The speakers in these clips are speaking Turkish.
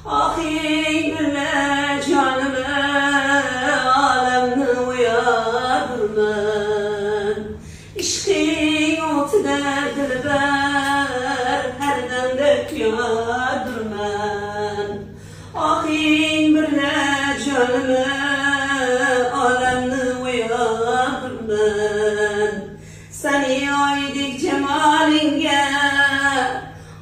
Ahirle canımı alemni uyadırman. İşkin otida dilber her demde kuyadırman. Ahin birle canımı alemni uyadırman. Seni aydik cemalinge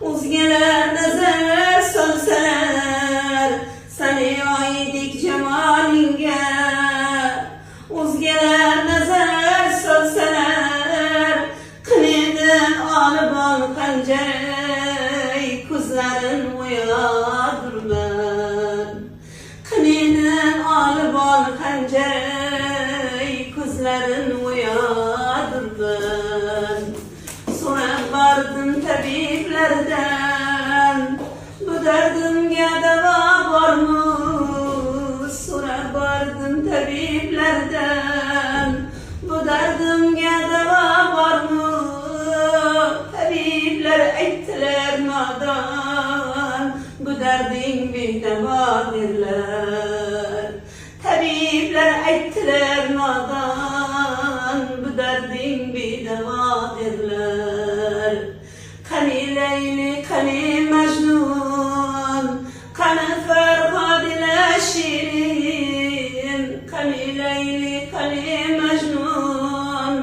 uzgeler nazar solsalar. Seni aydik cemalinge uzgeler nazar solsalar. Kıneden alıp al pencerey kuzların uyadırman. Kıneden alıp al pencerey kuzların uyadırman. Sonra vardım tabiplerden, bu derdimge deva var mı? Sonra vardım tabiplerden, bu derdimge deva var mı? Tabipler ettiler nadan, bu derdin bir devadirler. Tabipler ettiler nadan, bu derdin bir devadirler. Kani Leyli, kani Mecnun, kani Ferhad ile Şirin. Kani Leyli, kani Mecnun,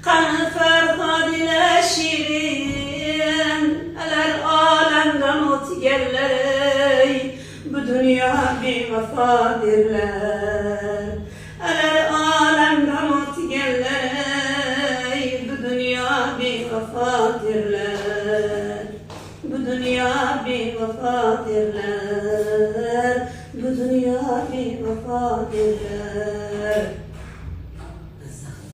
kani Ferhad ile Şirin. Eler alemden ot yerler, bu dünya bir vefadirler. Eler alemden ot yerler, bu dünya bir vefadirler. Bu dünya bir vefadirler. Bu dünya bir vefadirler.